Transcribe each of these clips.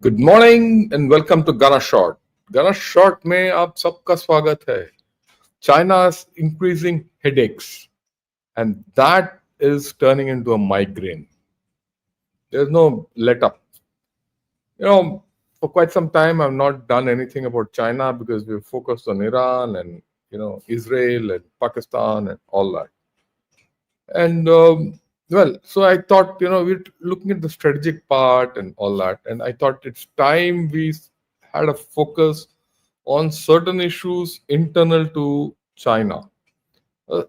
Good morning and welcome to Gaana short. Gaana short में आप सबका स्वागत है। China's increasing headaches, and that is turning into a migraine. There's no let up. For quite some time, I've not done anything about China because we've focused on Iran and Israel and Pakistan and all that. And so I thought, we're looking at the strategic part and all that. And I thought it's time we had a focus on certain issues internal to China. Uh,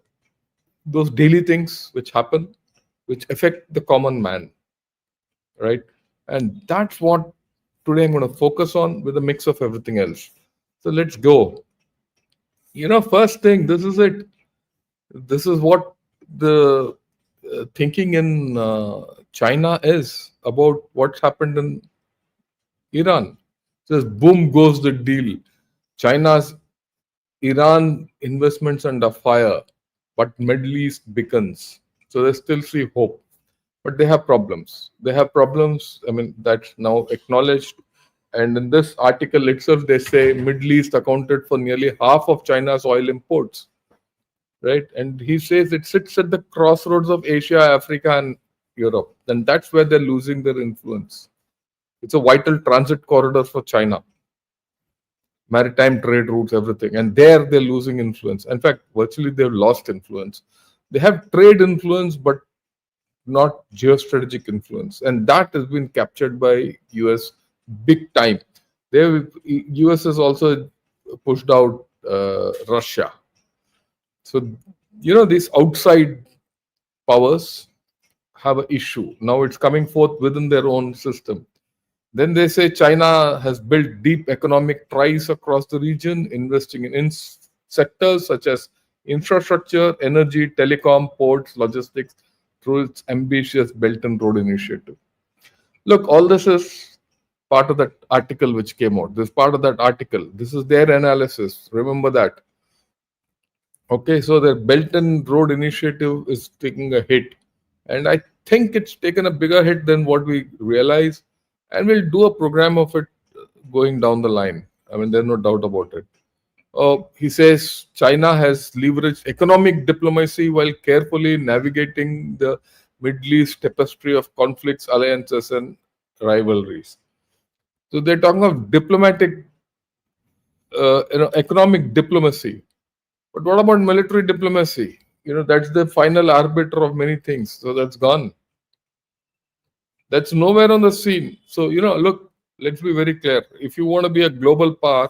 those daily things which happen, which affect the common man, right? And that's what today I'm going to focus on with a mix of everything else. So let's go. First thing, this is it. This is what the thinking in China is about what's happened in Iran. Says boom goes the deal. China's Iran investments under fire, but Middle East beckons. So they still see hope, but they have problems. They have problems. I mean, that's now acknowledged. And in this article itself, they say Middle East accounted for nearly half of China's oil imports, right? And he says it sits at the crossroads of Asia, Africa, and Europe. And that's where they're losing their influence. It's a vital transit corridor for China, maritime trade routes, everything. And there they're losing influence. In fact, virtually they've lost influence. They have trade influence, but not geostrategic influence. And that has been captured by US big time. US has also pushed out Russia. So, these outside powers have an issue. Now it's coming forth within their own system. Then they say China has built deep economic ties across the region, investing in sectors such as infrastructure, energy, telecom, ports, logistics through its ambitious Belt and Road Initiative. Look, all this is part of that article which came out. This part of that article. This is their analysis. Remember that. Okay, so the Belt and Road Initiative is taking a hit. And I think it's taken a bigger hit than what we realize. And we'll do a program of it going down the line. I mean, there's no doubt about it. He says China has leveraged economic diplomacy while carefully navigating the Middle East tapestry of conflicts, alliances, and rivalries. So they're talking of diplomatic, economic diplomacy. But what about military diplomacy? That's the final arbiter of many things. So that's gone. That's nowhere on the scene. So, look, let's be very clear. If you want to be a global power,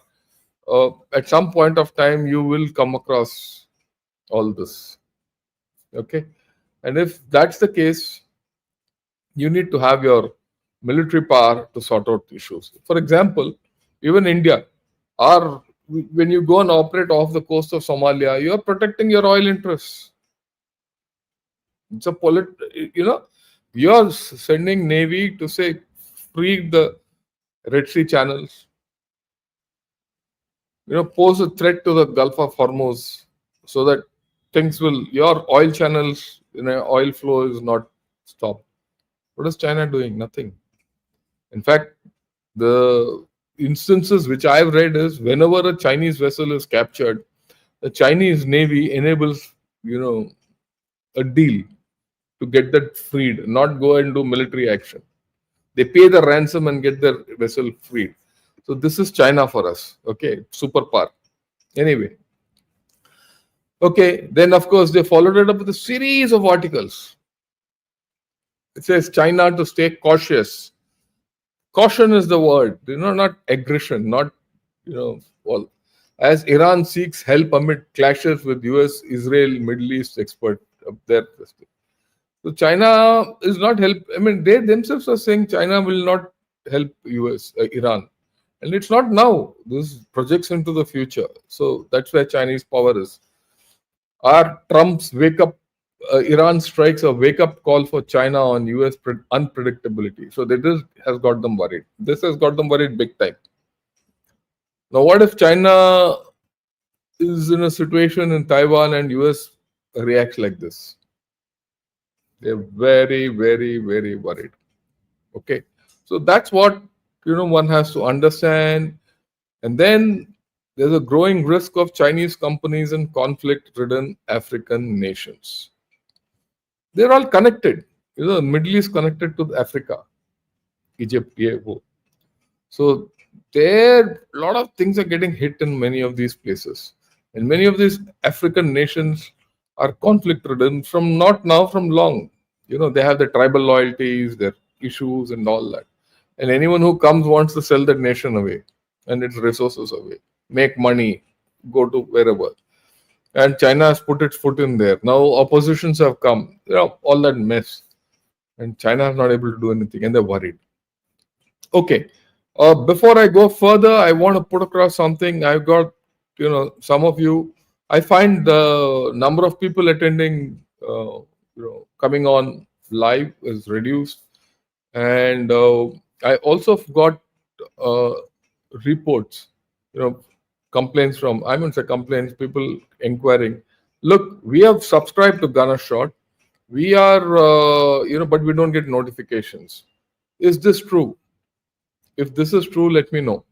at some point of time, you will come across all this. Okay. And if that's the case, you need to have your military power to sort out issues. For example, even India, when you go and operate off the coast of Somalia, you're protecting your oil interests. It's a you're sending Navy to say free the Red Sea channels, pose a threat to the Gulf of Hormuz so that your oil channels, oil flow is not stopped. What is China doing? Nothing. In fact, the instances which I've read is whenever a Chinese vessel is captured, the Chinese Navy enables, a deal to get that freed, not go and do military action. They pay the ransom and get their vessel freed. So this is China for us. Okay, superpower. Anyway. Okay, then of course they followed it up with a series of articles. It says China to stay cautious. Caution is the word, not aggression, not, well, as Iran seeks help amid clashes with US, Israel, Middle East expert up there. So China is not help. I mean, they themselves are saying China will not help US, Iran. And it's not now. This projects into the future. So that's where Chinese power is. Are Trump's Iran strikes a wake-up call for China on US unpredictability. So this has got them worried. This has got them worried big time. Now, what if China is in a situation in Taiwan and US reacts like this? They're very, very, very worried. Okay. So that's what one has to understand. And then there's a growing risk of Chinese companies in conflict-ridden African nations. They're all connected. The Middle East connected to Africa, Egypt, yeah. So there, a lot of things are getting hit in many of these places, and many of these African nations are conflict-ridden from not now, from long. They have their tribal loyalties, their issues, and all that. And anyone who comes wants to sell that nation away and its resources away, make money, go to wherever. And China has put its foot in there. Now oppositions have come, all that mess, and China is not able to do anything, and they're worried. Okay. Before I go further, I want to put across something. I've got, some of you. I find the number of people attending, coming on live is reduced, and I also got uh, reports, complaints from. I mean, say complaints, people inquiring. Look, we have subscribed to Gunner Shot. We are, but we don't get notifications. Is this true? If this is true, let me know,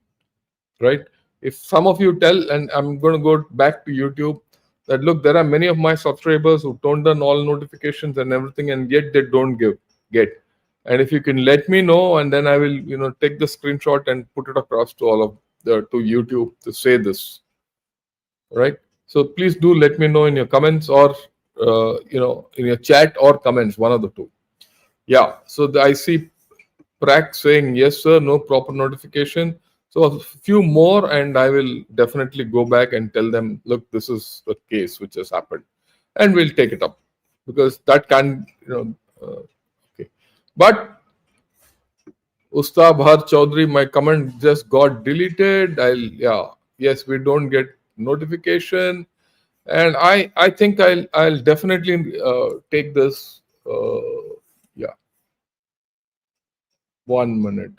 right? If some of you tell, and I'm going to go back to YouTube, that look, there are many of my subscribers who turned on all notifications and everything, and yet they don't get. And if you can let me know, and then I will, take the screenshot and put it across to all of to YouTube to say this, right? So please do let me know in your comments or in your chat or comments, one of the two. Yeah. So I see Prac saying yes, sir, no proper notification. So a few more, and I will definitely go back and tell them, look, this is the case which has happened, and we'll take it up because that can, okay. But Ustad Bhar Chaudhary, my comment just got deleted. Yes, we don't get notification, and I think I'll definitely take this. Yeah, 1 minute.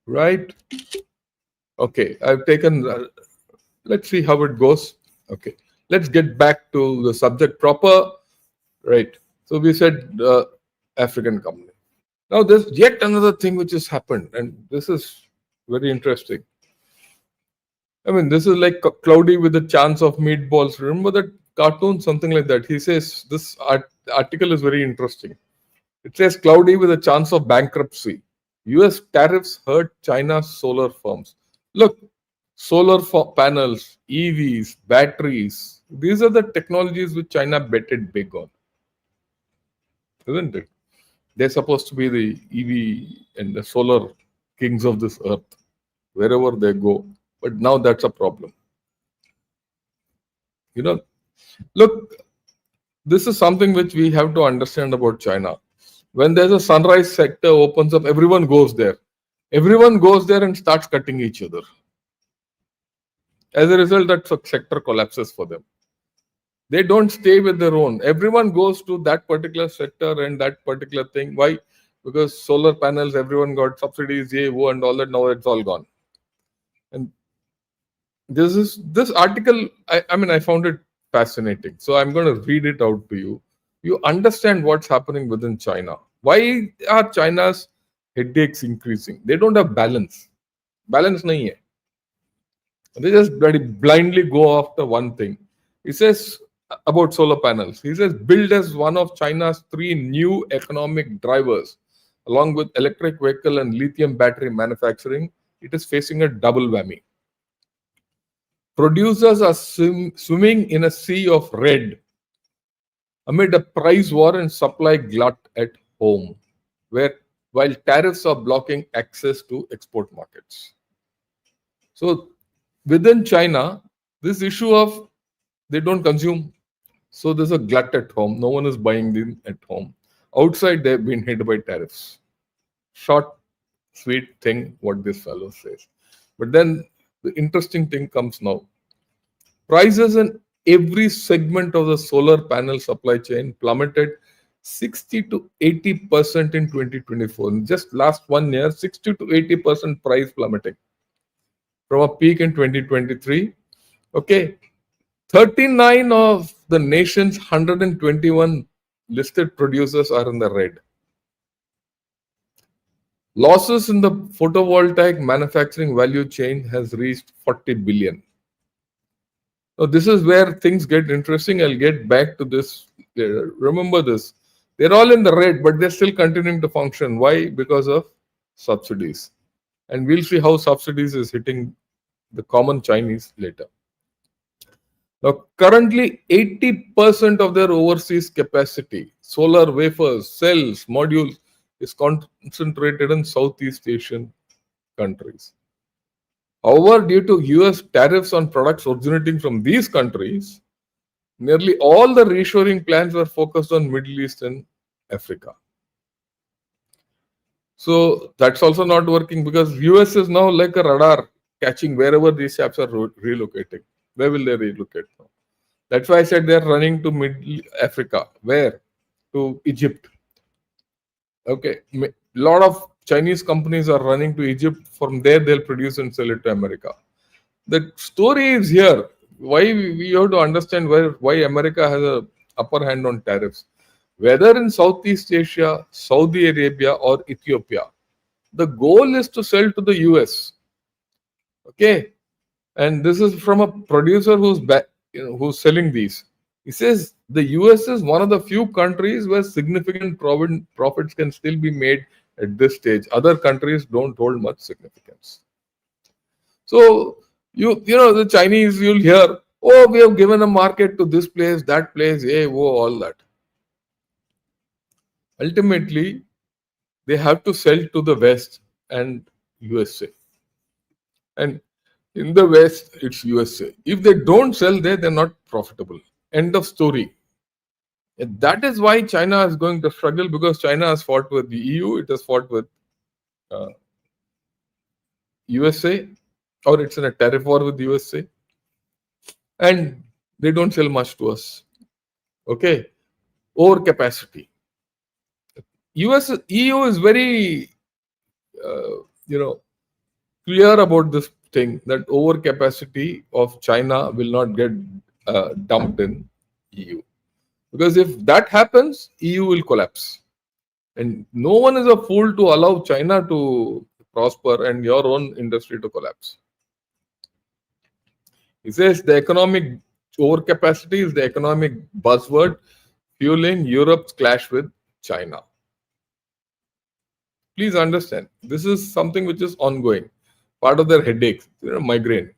Right? Okay, I've taken. Let's see how it goes. Okay, let's get back to the subject proper. Right. So we said African company. Now there's yet another thing which has happened, and this is very interesting. I mean, this is like cloudy with a chance of meatballs. Remember that cartoon, something like that. He says this article is very interesting. It says cloudy with a chance of bankruptcy. US tariffs hurt China's solar firms. Look, solar panels, EVs, batteries. These are the technologies which China betted big on, isn't it? They're supposed to be the EV and the solar kings of this earth, wherever they go. But now that's a problem. Look, this is something which we have to understand about China. When there's a sunrise sector opens up, everyone goes there. Everyone goes there and starts cutting each other. As a result, that sector collapses for them. They don't stay with their own. Everyone goes to that particular sector and that particular thing. Why? Because solar panels, everyone got subsidies, and all that. Now it's all gone. And this article, I found it fascinating. So I'm going to read it out to you. You understand what's happening within China. Why are China's headaches increasing? They don't have balance. Balance nahi hai. They just blindly go after one thing. He says about solar panels. He says built as one of China's 3 new economic drivers, along with electric vehicle and lithium battery manufacturing, it is facing a double whammy. Producers are swimming in a sea of red amid a price war and supply glut at home, while tariffs are blocking access to export markets. So within China, this issue of they don't consume, so there's a glut at home. No one is buying them at home. Outside, they've been hit by tariffs. Short, sweet thing, what this fellow says. But then the interesting thing comes now. Prices in every segment of the solar panel supply chain plummeted 60 to 80% in 2024. In just last 1 year, 60 to 80% price plummeting from a peak in 2023. Okay. 39 of the nation's 121 listed producers are in the red. Losses in the photovoltaic manufacturing value chain has reached 40 billion. Now, this is where things get interesting. I'll get back to this. Remember this. They're all in the red, but they're still continuing to function. Why? Because of subsidies. And we'll see how subsidies is hitting the common Chinese later. Now, currently, 80% of their overseas capacity, solar wafers, cells, modules, is concentrated in Southeast Asian countries. However, due to US tariffs on products originating from these countries, nearly all the reshoring plans were focused on Middle East and Africa. So that's also not working because US is now like a radar catching wherever these chaps are relocating. Where will they relocate now? That's why I said they're running to Middle Africa. Where? To Egypt. Okay. A lot of Chinese companies are running to Egypt. From there, they'll produce and sell it to America. The story is here. Why we have to understand why America has a upper hand on tariffs. Whether in Southeast Asia, Saudi Arabia, or Ethiopia, the goal is to sell to the US. Okay, and this is from a producer who's selling these. He says the US is one of the few countries where significant profits can still be made at this stage. Other countries don't hold much significance. So you know the Chinese, you'll hear, oh, we have given a market to this place, that place, all that. Ultimately, they have to sell to the West and USA. And in the West, it's USA. If they don't sell there, they're not profitable. End of story. And that is why China is going to struggle, because China has fought with the EU, it has fought with USA, or it's in a tariff war with USA. And they don't sell much to us. Okay. Overcapacity. EU is very, clear about this thing, that overcapacity of China will not get dumped in EU. Because if that happens, EU will collapse. And no one is a fool to allow China to prosper and your own industry to collapse. He says the economic overcapacity is the economic buzzword fueling Europe's clash with China. Please understand, this is something which is ongoing, part of their headaches, migraine.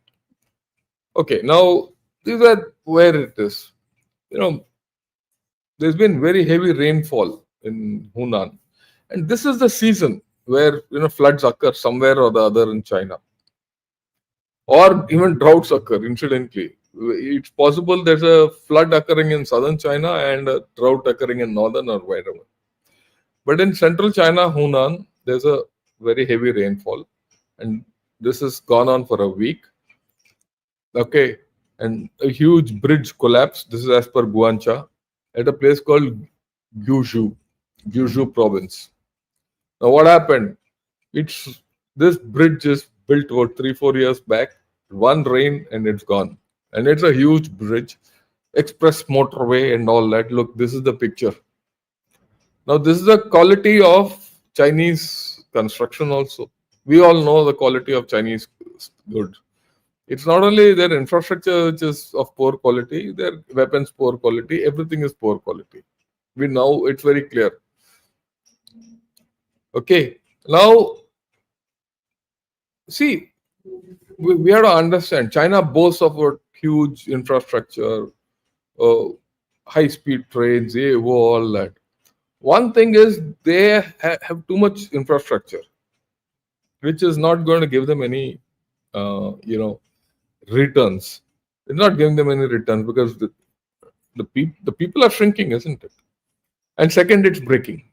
Okay, now these are where it is. There's been very heavy rainfall in Hunan, and this is the season where floods occur somewhere or the other in China, or even droughts occur. Incidentally, it's possible there's a flood occurring in southern China and a drought occurring in northern or wherever. But in central China, Hunan, there's a very heavy rainfall, and this has gone on for a week. Okay, and a huge bridge collapsed. This is as per Guancha, at a place called Gyuzhou province. Now, what happened? This bridge is built about 3-4 years back. One rain and it's gone, and it's a huge bridge, express motorway and all that. Look, this is the picture. Now, this is the quality of Chinese construction also. We all know the quality of Chinese goods. It's not only their infrastructure which is of poor quality, their weapons poor quality, everything is poor quality. We know it's very clear. Okay, now, see, we have to understand, China boasts of a huge infrastructure, high-speed trains, all that. One thing is they have too much infrastructure, which is not going to give them any, returns. It's not giving them any returns because the people are shrinking, isn't it? And second, it's breaking.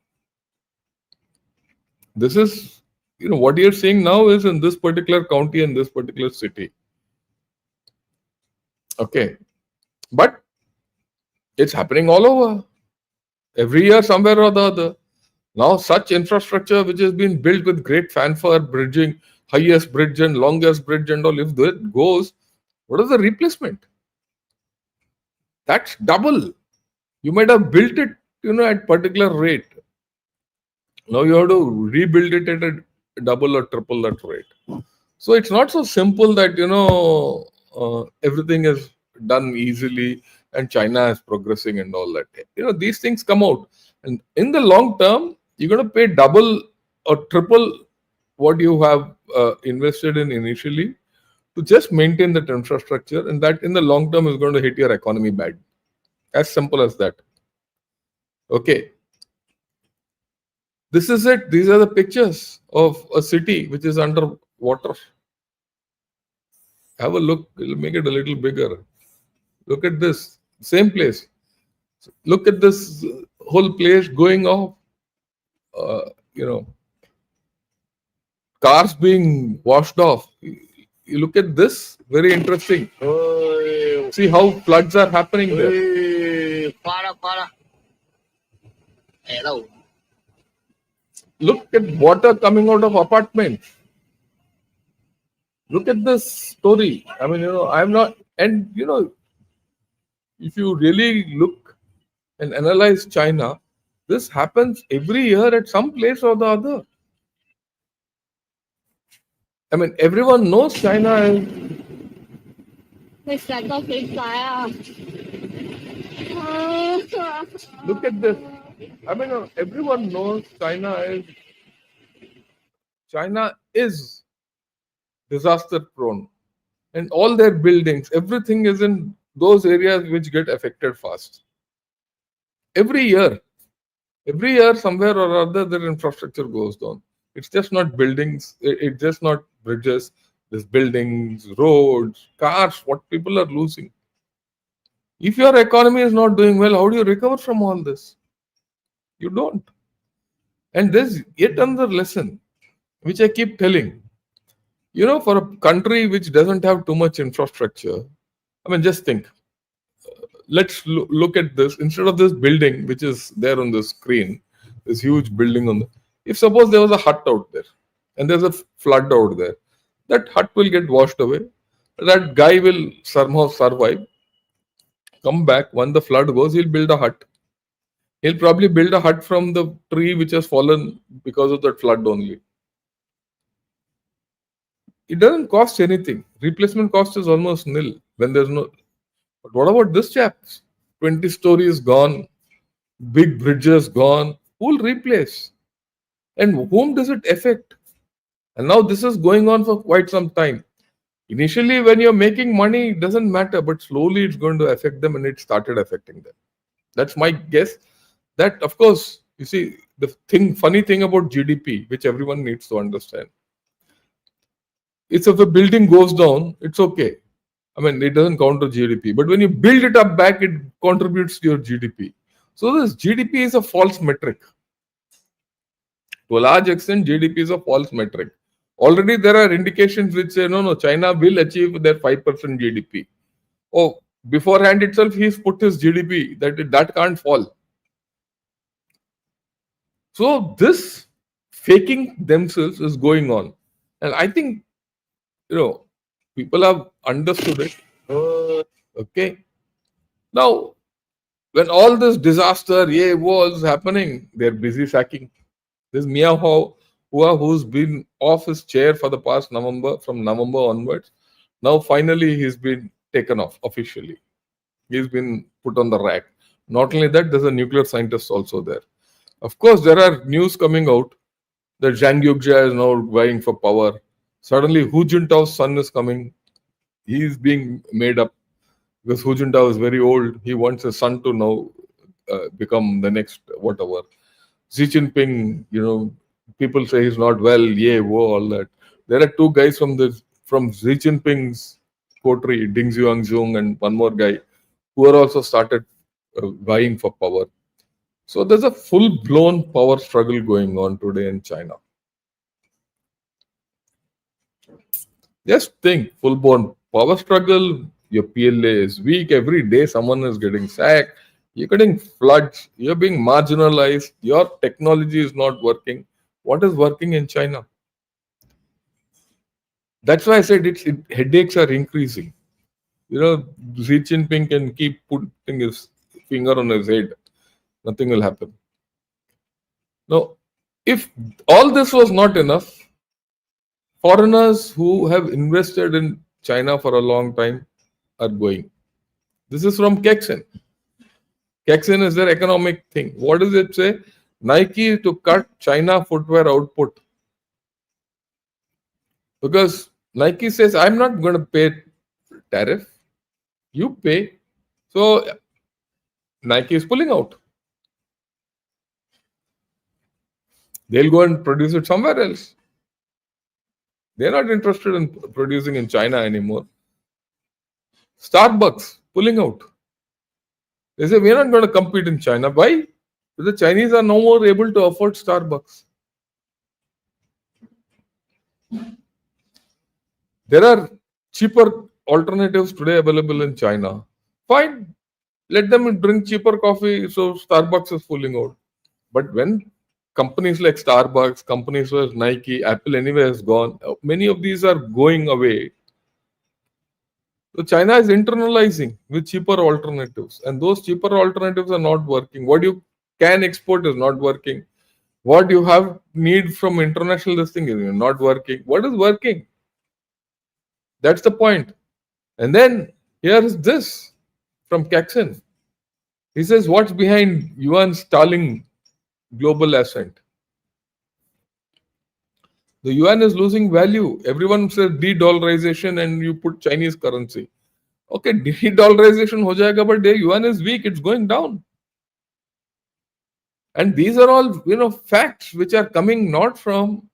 This is, what you're seeing now is in this particular county and this particular city. Okay. But it's happening all over. Every year, somewhere or the other. Now, such infrastructure which has been built with great fanfare, bridging, highest bridge and longest bridge and all, if that goes, what is the replacement? That's double. You might have built it, at particular rate. Now you have to rebuild it at a double or triple that rate. So it's not so simple that everything is done easily and China is progressing and all that. These things come out, and in the long term, you're going to pay double or triple what you have invested in initially to just maintain that infrastructure, and that in the long term is going to hit your economy bad. As simple as that. Okay, this is it. These are the pictures of a city which is under water. Have a look. It'll make it a little bigger. Look at this. Same place. Look at this whole place going off. Uh, you know, cars being washed off. You look at this. Very interesting. See how floods are happening there. Look at water coming out of apartments. Look at this story. I mean, I'm not, and if you really look and analyze China, this happens every year at some place or the other. I mean, everyone knows China is. Look at this. I mean, everyone knows China is disaster prone, and all their buildings, everything is in those areas which get affected fast. Every year, somewhere or other, their infrastructure goes down. It's just not buildings, it's just not bridges, there's buildings, roads, cars, what people are losing. If your economy is not doing well, how do you recover from all this? You don't. And there's yet another lesson, which I keep telling. For a country which doesn't have too much infrastructure, I mean, just think. Let's look at this. Instead of this building, which is there on the screen, this huge building if suppose there was a hut out there and there's a flood out there, that hut will get washed away. That guy will somehow survive, come back. When the flood goes, he'll build a hut. He'll probably build a hut from the tree which has fallen because of that flood only. It doesn't cost anything. Replacement cost is almost nil when there's no. But what about this chap? 20 stories gone, big bridges gone. Who'll replace? And whom does it affect? And now this is going on for quite some time. Initially, when you're making money, it doesn't matter, but slowly it's going to affect them, and it started affecting them. That's my guess. That, of course, you see, funny thing about GDP, which everyone needs to understand. It's if a building goes down, it's okay. I mean, it doesn't count to GDP. But when you build it up back, it contributes to your GDP. So this GDP is a false metric. To a large extent, GDP is a false metric. Already there are indications which say, no, China will achieve their 5% GDP. Oh, beforehand itself, he's put his GDP, that can't fall. So this faking themselves is going on. And I think, people have understood it. Okay. Now, when all this disaster, was happening, they're busy sacking. This Mia Hua, who's been off his chair for the past from November onwards, now finally he's been taken off officially. He's been put on the rack. Not only that, there's a nuclear scientist also there. Of course, there are news coming out that Zhang Yugjia is now vying for power. Suddenly, Hu Jintao's son is coming. He's being made up because Hu Jintao is very old. He wants his son to now become the next whatever. Xi Jinping, people say he's not well, all that. There are two guys from Xi Jinping's coterie, Ding Zhuang and one more guy, who are also started vying for power. So there's a full-blown power struggle going on today in China. Just think, full-blown power struggle, your PLA is weak, every day someone is getting sacked, you're getting floods, you're being marginalized, your technology is not working. What is working in China? That's why I said headaches are increasing. Xi Jinping can keep putting his finger on his head. Nothing will happen. Now, if all this was not enough, foreigners who have invested in China for a long time are going. This is from Kexen. Kexen is their economic thing. What does it say? Nike to cut China footwear output. Because Nike says, I'm not going to pay tariff. You pay. So Nike is pulling out. They'll go and produce it somewhere else. They're not interested in producing in China anymore. Starbucks pulling out. They say, we're not going to compete in China. Why? Because the Chinese are no more able to afford Starbucks. There are cheaper alternatives today available in China. Fine. Let them drink cheaper coffee, so Starbucks is pulling out. But when companies like Starbucks, companies like Nike, Apple anyway has gone, many of these are going away. So China is internalizing with cheaper alternatives, and those cheaper alternatives are not working. What you can export is not working. What you have need from international listing is not working. What is working? That's the point. And then here is this from Kexen. He says, what's behind yuan stalling global ascent? The yuan is losing value. Everyone says de-dollarization and you put Chinese currency. Okay, de-dollarization ho jayega, but the yuan is weak. It's going down. And these are all, facts which are coming not from,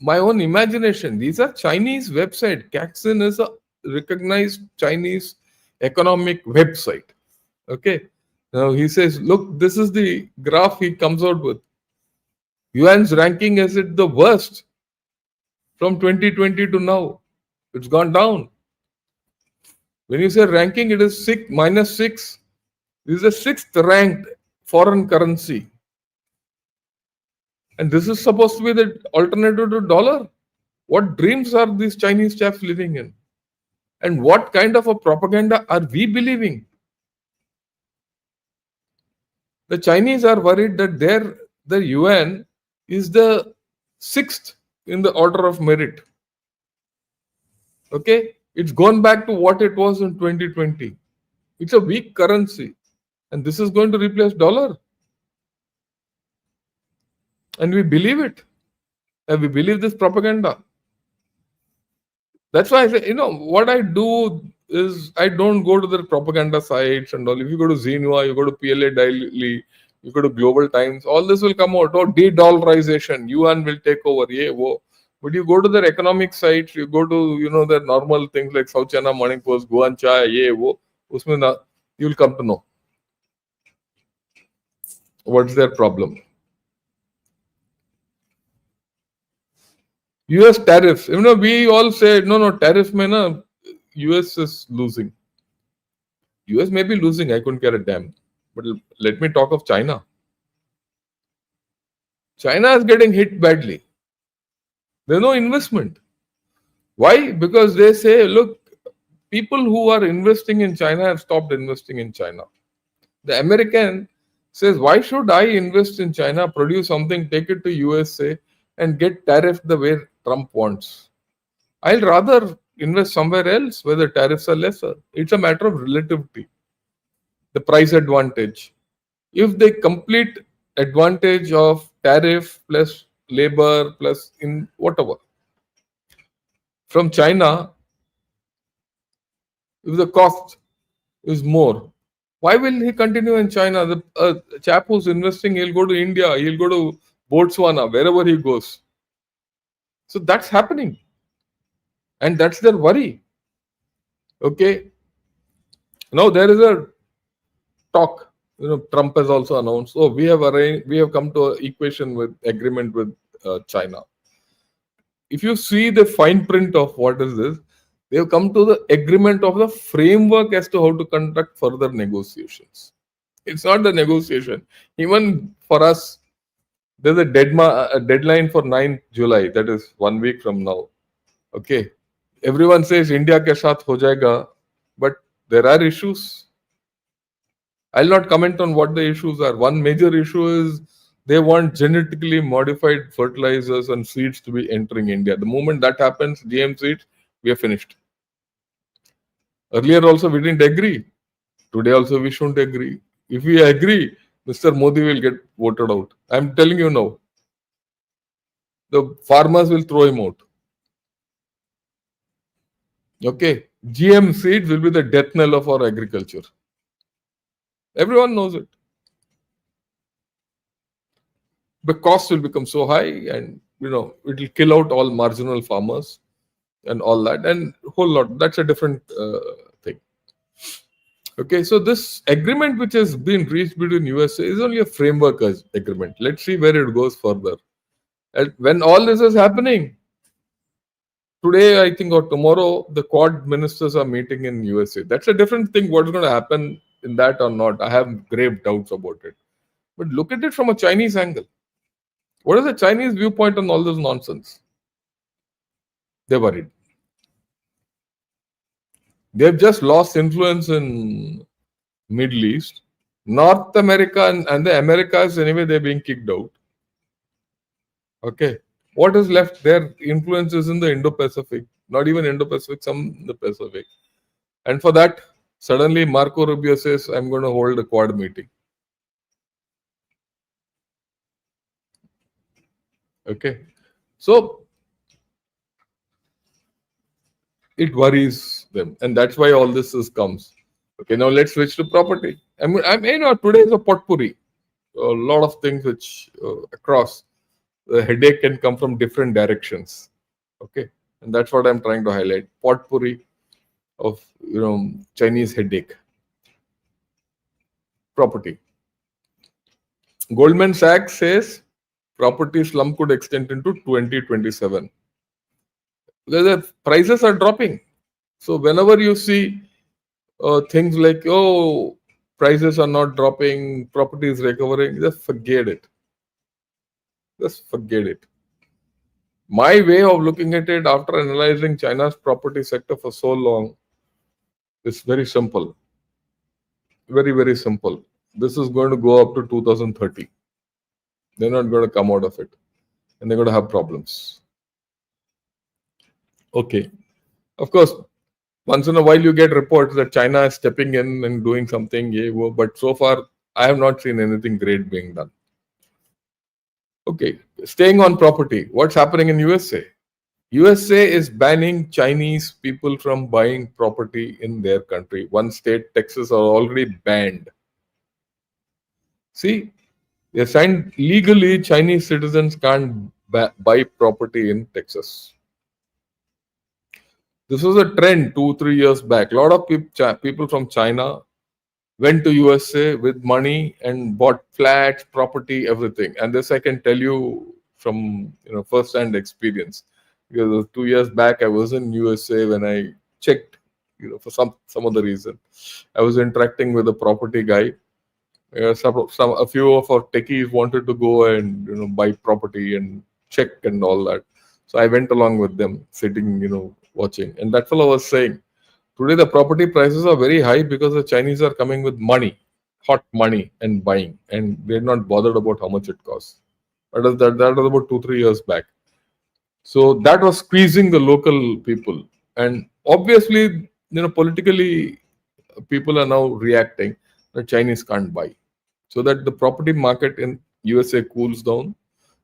my own imagination. These are Chinese website. Kexen is a recognized Chinese economic website. Okay. Now he says, look, this is the graph he comes out with. Yuan's ranking is it the worst from 2020 to now. It's gone down. When you say ranking, it is -6. This is the 6th ranked foreign currency. And this is supposed to be the alternative to dollar. What dreams are these Chinese chaps living in? And what kind of a propaganda are we believing? The Chinese are worried that the yuan is the 6th in the order of merit. Okay? It's gone back to what it was in 2020. It's a weak currency. And this is going to replace dollar. And we believe it. And we believe this propaganda. That's why I say, what I do is I don't go to the propaganda sites and all. If you go to Xinhua, you go to PLA Daily, you go to Global Times, all this will come out. Oh, de-dollarization, yuan will take over. Yeah, whoa. But you go to their economic sites, you go to, their normal things like South China Morning Post, Guan Chai, yeah, whoa. You'll come to know what's their problem. US tariffs. We all say, no, tariff mein US is losing. US may be losing, I couldn't care a damn. But let me talk of China. China is getting hit badly. There's no investment. Why? Because they say, look, people who are investing in China have stopped investing in China. The American says, why should I invest in China, produce something, take it to USA and get tariffed the way Trump wants? I'll rather invest somewhere else where the tariffs are lesser. It's a matter of relativity. The price advantage. If the complete advantage of tariff plus labor plus in whatever from China, if the cost is more, why will he continue in China? The chap who's investing, he'll go to India, he'll go to Botswana, wherever he goes. So that's happening. And that's their worry. Okay. Now there is a talk. Trump has also announced, we have come to an equation with agreement with China. If you see the fine print of what is this, they have come to the agreement of the framework as to how to conduct further negotiations. It's not the negotiation. Even for us, there's a deadline for 9th July. That is 1 week from now. Okay. Everyone says India ke saath ho jayega, but there are issues. I'll not comment on what the issues are. One major issue is they want genetically modified fertilizers and seeds to be entering India. The moment that happens, GM seeds, we are finished. Earlier also we didn't agree. Today also we shouldn't agree. If we agree, Mr. Modi will get voted out. I'm telling you now. The farmers will throw him out. Okay. GM seeds will be the death knell of our agriculture. Everyone knows it. The cost will become so high, and it will kill out all marginal farmers and all that, and whole lot. That's a different thing. Okay, so this agreement which has been reached between USA is only a framework agreement. Let's see where it goes further. And when all this is happening, today I think or tomorrow the Quad ministers are meeting in USA. That's a different thing. What's going to happen in that or not? I have grave doubts about it. But look at it from a Chinese angle. What is the Chinese viewpoint on all this nonsense? They're worried. They've just lost influence in Middle East. North America and the Americas, anyway, they're being kicked out. Okay. What is left? Their influence is in the Indo-Pacific. Not even Indo-Pacific, some in the Pacific. And for that, suddenly Marco Rubio says, I'm going to hold a Quad meeting. Okay. So it worries them. And that's why all this comes. Okay, now let's switch to property. Today is a potpourri. A lot of things which across the headache can come from different directions. Okay, and that's what I'm trying to highlight. Potpourri of Chinese headache. Property. Goldman Sachs says property slump could extend into 2027. The prices are dropping. So whenever you see things like, prices are not dropping, property is recovering, just forget it. Just forget it. My way of looking at it after analyzing China's property sector for so long is very simple. Very, very simple. This is going to go up to 2030. They're not going to come out of it. And they're going to have problems. Okay. Of course, once in a while you get reports that China is stepping in and doing something, but so far I have not seen anything great being done. Okay, staying on property, what's happening in USA? USA is banning Chinese people from buying property in their country. One state, Texas, are already banned. See, they signed legally Chinese citizens can't buy property in Texas. This was a trend 2-3 years back. A lot of people from China went to USA with money and bought flats, property, everything. And this I can tell you from first-hand experience. Because 2 years back, I was in USA when I checked, for some other reason. I was interacting with a property guy. A few of our techies wanted to go and buy property and check and all that. So I went along with them, sitting, watching. And that fellow was saying, today the property prices are very high because the Chinese are coming with money, hot money, and buying, and they're not bothered about how much it costs. That was about 2-3 years back. So that was squeezing the local people, and obviously, politically, people are now reacting that Chinese can't buy, so that the property market in USA cools down,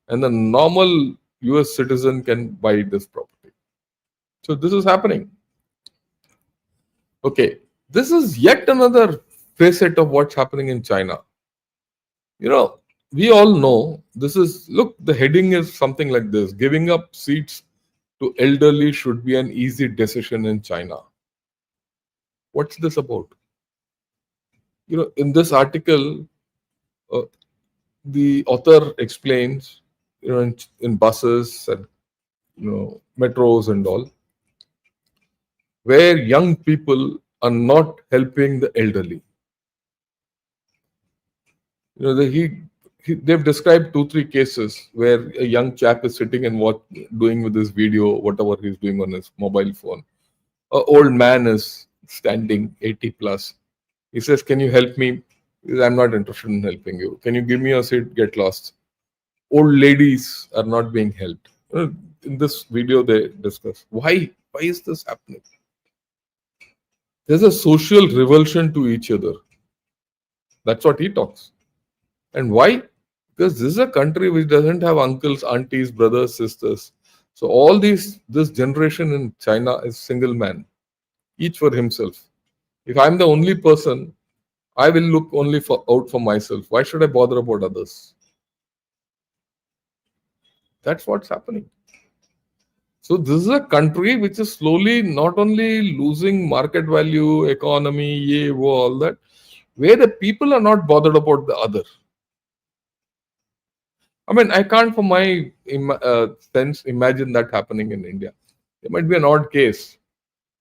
and the normal US citizen can buy this property. So this is happening. Okay, this is yet another facet of what's happening in China. We all know this is, look, the heading is something like this: giving up seats to elderly should be an easy decision in China. What's this about? In this article, the author explains, in buses and metros and all, where young people are not helping the elderly. They've described 2-3 cases where a young chap is sitting and doing with his video, whatever he's doing on his mobile phone. An old man is standing, 80 plus. He says, "Can you help me, I'm not interested in helping you. Can you give me a seat? Get lost. Old ladies are not being helped. In this video, they discuss why. Why is this happening? There's a social revulsion to each other. That's what he talks. And why? Because this is a country which doesn't have uncles, aunties, brothers, sisters. So all this generation in China is single man, each for himself. If I'm the only person, I will look only out for myself. Why should I bother about others? That's what's happening. So this is a country which is slowly not only losing market value, economy, all that, where the people are not bothered about the other. I mean, I can't, for my sense, imagine that happening in India. It might be an odd case,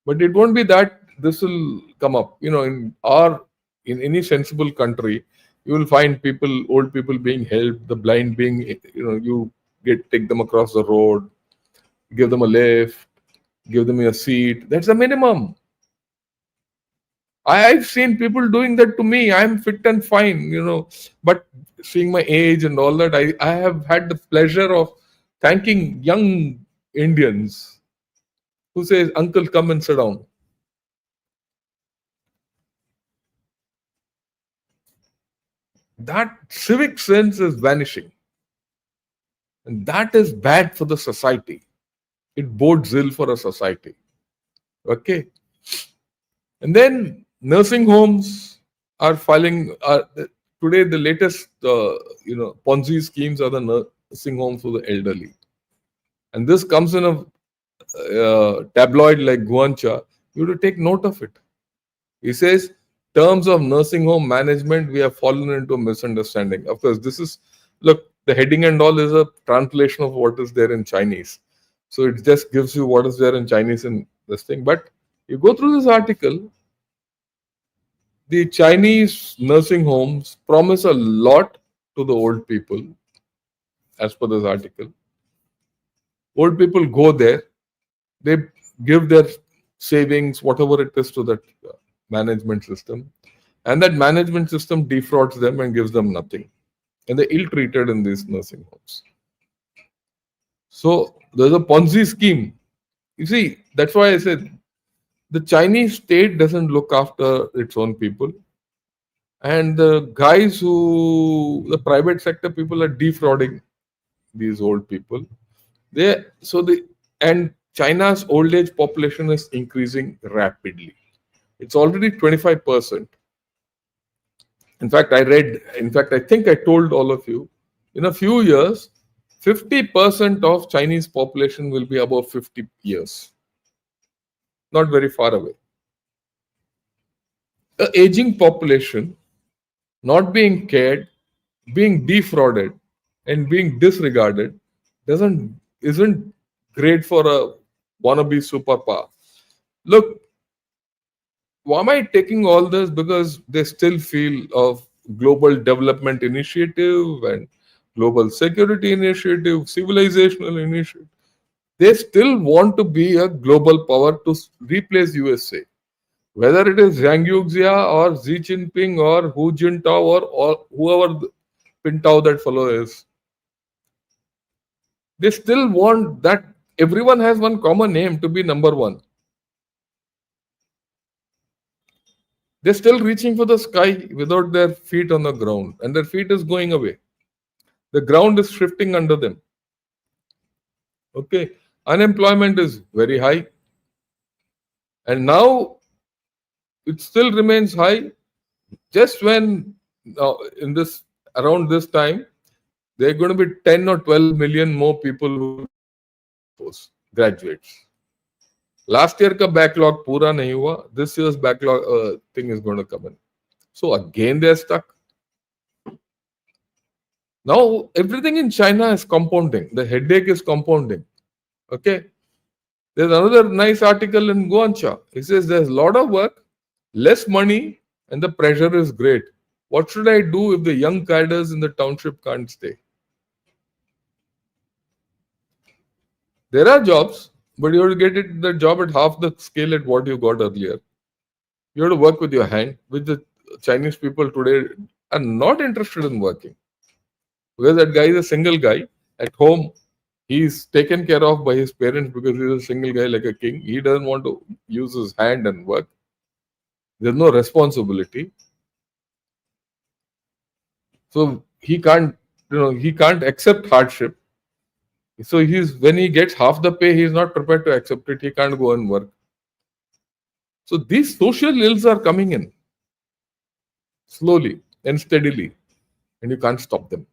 but it won't be that this will come up. In any sensible country, you will find people, old people being helped, the blind being, you take them across the road, give them a lift, give them a seat. That's the minimum. I've seen people doing that to me. I'm fit and fine, but seeing my age and all that, I have had the pleasure of thanking young Indians who says, "Uncle, come and sit down." That civic sense is vanishing. And that is bad for the society. It bodes ill for a society. Okay. And then nursing homes are filing. Today, the latest, Ponzi schemes are the nursing homes for the elderly. And this comes in a tabloid like Guancha. You have to take note of it. He says, terms of nursing home management, we have fallen into a misunderstanding. Of course, look, the heading and all is a translation of what is there in Chinese. So it just gives you what is there in Chinese in this thing. But you go through this article, the Chinese nursing homes promise a lot to the old people, as per this article. Old people go there, they give their savings, whatever it is, to that management system. And that management system defrauds them and gives them nothing. And they're ill-treated in these nursing homes. So there's a Ponzi scheme. You see, that's why I said the Chinese state doesn't look after its own people. And the guys the private sector people are defrauding these old people. And China's old age population is increasing rapidly. It's already 25%. In fact, I think I told all of you, in a few years, 50% of Chinese population will be above 50 years. Not very far away. The aging population not being cared, being defrauded, and being disregarded isn't great for a wannabe superpower. Look, why am I taking all this? Because they still feel of global development initiative and global security initiative, civilizational initiative. They still want to be a global power to replace USA. Whether it is Zhang Yuxia or Xi Jinping or Hu Jintao or whoever Pintao that fellow is, they still want that everyone has one common name to be number one. They're still reaching for the sky without their feet on the ground, and their feet is going away. The ground is shifting under them. Okay, unemployment is very high, and now it still remains high. Just when around this time, there are going to be 10 or 12 million more people who graduates. Last year ka backlog pura nahi hua. This year's backlog thing is going to come in. So again they're stuck. Now everything in China is compounding. The headache is compounding. Okay. There's another nice article in Guancha. It says there's a lot of work, less money, and the pressure is great. What should I do if the young cadres in the township can't stay? There are jobs, but you have to get the job at half the scale at what you got earlier. You have to work with your hand, which the Chinese people today are not interested in working because that guy is a single guy at home. He's taken care of by his parents because he's a single guy like a king. He doesn't want to use his hand and work. There's no responsibility. So he can't accept hardship. So when he gets half the pay, he's not prepared to accept it. He can't go and work. So these social ills are coming in slowly and steadily, and you can't stop them.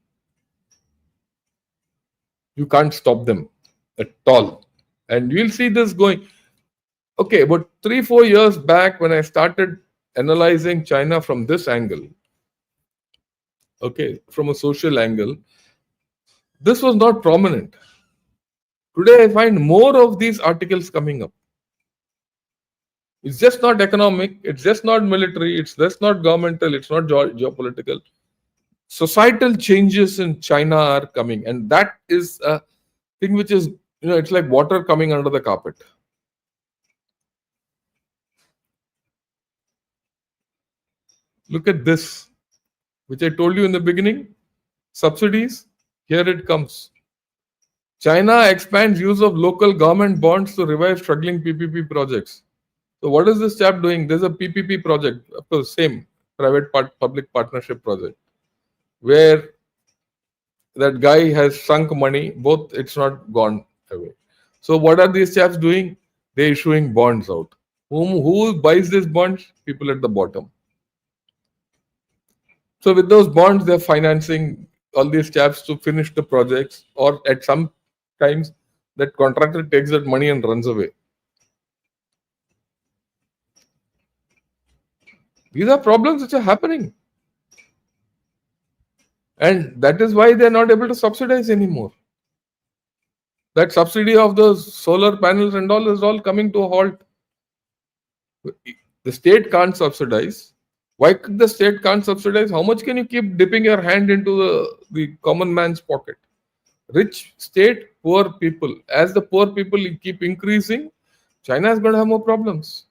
You can't stop them at all. And you'll see this going. Okay, but 3-4 years back when I started analyzing China from this angle, okay, from a social angle, this was not prominent. Today I find more of these articles coming up. It's just not economic, it's just not military, it's just not governmental, it's not geopolitical. Societal changes in China are coming, and that is a thing which is, it's like water coming under the carpet. Look at this, which I told you in the beginning. Subsidies, here it comes. China expands use of local government bonds to revive struggling PPP projects. So what is this chap doing? There's a PPP project, of course, same public partnership project, where that guy has sunk money, both it's not gone away. So what are these chaps doing? They're issuing bonds out. Who buys these bonds? People at the bottom. So with those bonds, they're financing all these chaps to finish the projects, or at some times that contractor takes that money and runs away. These are problems which are happening. And that is why they're not able to subsidize anymore. That subsidy of those solar panels and all is all coming to a halt. The state can't subsidize. Why the state can't subsidize? How much can you keep dipping your hand into the common man's pocket? Rich state, poor people. As the poor people keep increasing, China is going to have more problems.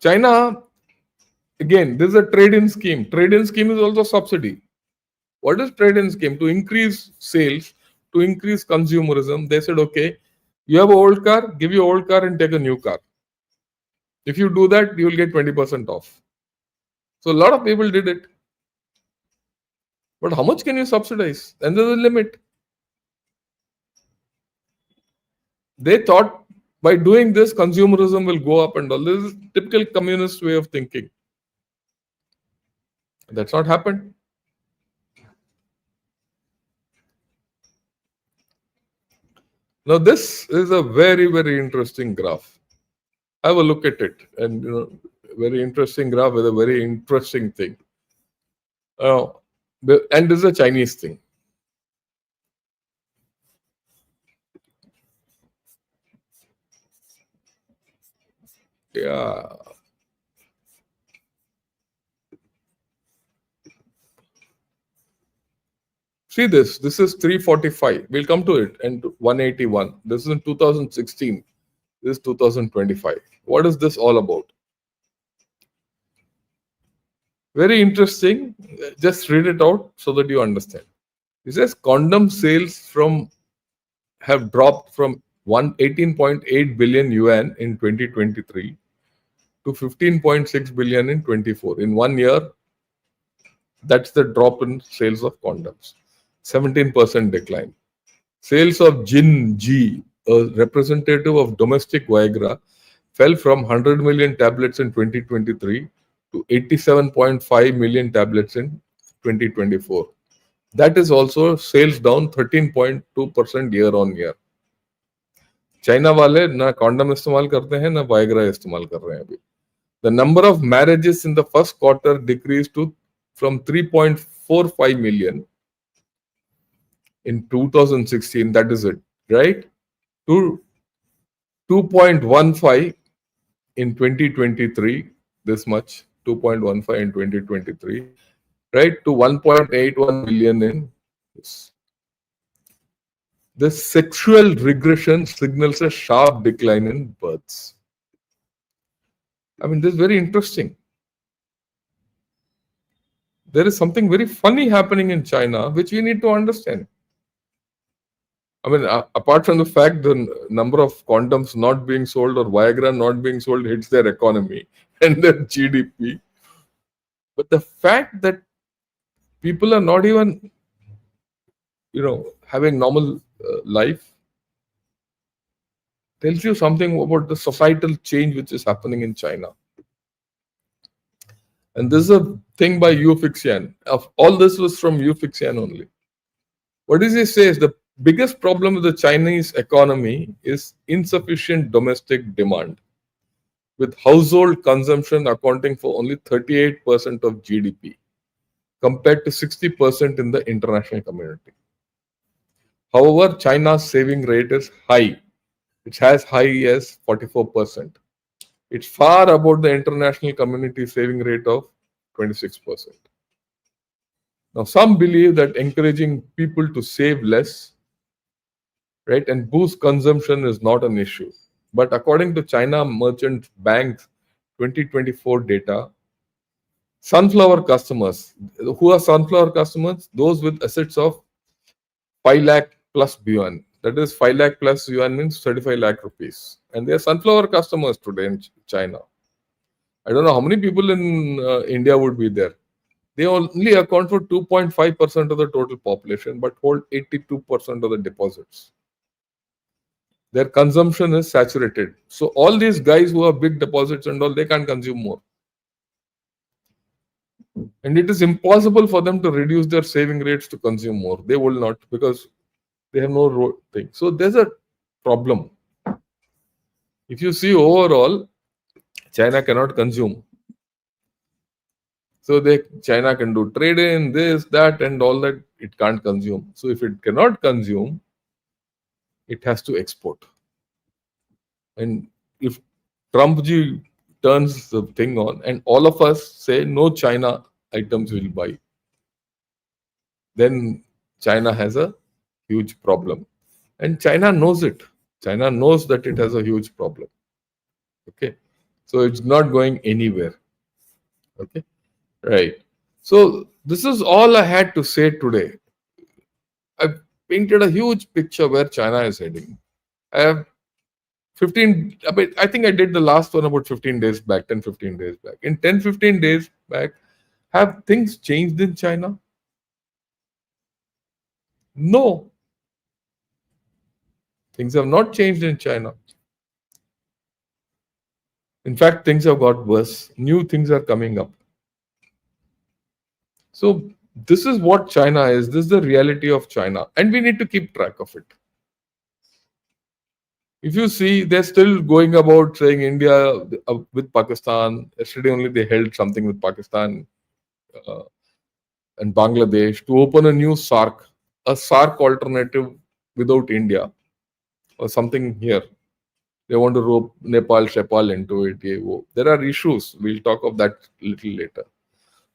China, again, this is a trade-in scheme. Trade-in scheme is also subsidy. What is trade-in scheme? To increase sales, to increase consumerism. They said, okay, you have an old car, give you an old car and take a new car. If you do that, you will get 20% off. So a lot of people did it. But how much can you subsidize? And there's a limit. They thought by doing this, consumerism will go up and all. This is typical communist way of thinking. That's not happened. Now this is a very, very interesting graph. Have a look at it, and very interesting graph with a very interesting thing. And this is a Chinese thing. Yeah. See this. This is 345. We'll come to it. And 181. This is in 2016. This is 2025. What is this all about? Very interesting. Just read it out so that you understand. It says condom sales have dropped from 18.8 billion yuan in 2023 to 15.6 billion in 24. In 1 year, that's the drop in sales of condoms. 17% decline. Sales of Jin G, a representative of domestic Viagra, fell from 100 million tablets in 2023 to 87.5 million tablets in 2024. That is also sales down 13.2% year on year. China वाले ना condom इस्तेमाल करते हैं ना Viagra इस्तेमाल कर रहे हैं अभी. The number of marriages in the first quarter decreased from 3.45 million in 2016, that is it, right, to 2.15 in 2023, this much, 2.15 in 2023, right, to 1.81 million in this. This sexual regression signals a sharp decline in births. I mean, this is very interesting. There is something very funny happening in China which we need to understand. I mean, apart from the fact the number of condoms not being sold or Viagra not being sold hits their economy and their GDP, but the fact that people are not even, having normal life tells you something about the societal change which is happening in China. And this is a thing by Yu Fixian. Of all this was from Yu Fixian only. What does he say is the biggest problem with the Chinese economy is insufficient domestic demand, with household consumption accounting for only 38% of GDP, compared to 60% in the international community. However, China's saving rate is high. It's as high as 44%. It's far above the international community saving rate of 26%. Now, some believe that encouraging people to save less, right, and boost consumption is not an issue. But according to China Merchant Bank's 2024 data, sunflower customers, who are sunflower customers? Those with assets of 5 lakh plus yuan. That is 5 lakh plus yuan means 35 lakh rupees. And they are sunflower customers today in China. I don't know how many people in India would be there. They only account for 2.5% of the total population, but hold 82% of the deposits. Their consumption is saturated. So all these guys who have big deposits and all, they can't consume more. And it is impossible for them to reduce their saving rates to consume more. They will not, because they have no thing. So there's a problem. If you see overall, China cannot consume. So China can do trade in, this, that, and all that. It can't consume. So if it cannot consume, it has to export. And if Trump ji turns the thing on and all of us say no China items will buy, then China has a huge problem. And China knows it. China knows that it has a huge problem. Okay. So it's not going anywhere. Okay. Right. So this is all I had to say today. I've painted a huge picture where China is heading. I have 15, I think I did the last one about 15 days back, 10, 15 days back. In 10, 15 days back, have things changed in China? No. Things have not changed in China. In fact, things have got worse. New things are coming up. So this is what China is. This is the reality of China. And we need to keep track of it. If you see, they're still going about saying India with Pakistan. Yesterday only they held something with Pakistan and Bangladesh to open a new SARC, a SARC alternative without India or something here. They want to rope Nepal, Shepal into it. There are issues. We'll talk of that little later.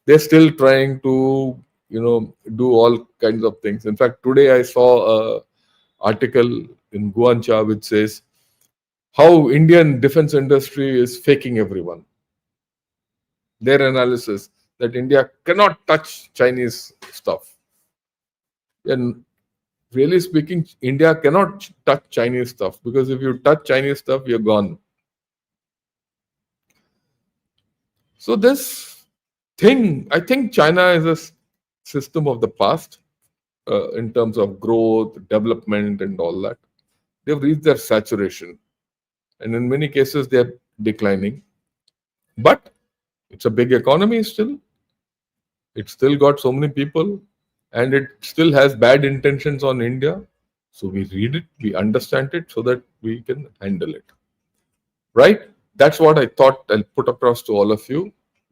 They're still trying to, do all kinds of things. In fact, today I saw an article in Guancha which says how Indian defense industry is faking everyone. Their analysis that India cannot touch Chinese stuff. And really speaking, India cannot touch Chinese stuff, because if you touch Chinese stuff, you're gone. So this thing, I think China is a system of the past in terms of growth, development, and all that. They've reached their saturation. And in many cases, they're declining. But it's a big economy still. It's still got so many people. And it still has bad intentions on India. So we read it, we understand it so that we can handle it. Right? That's what I thought I'll put across to all of you.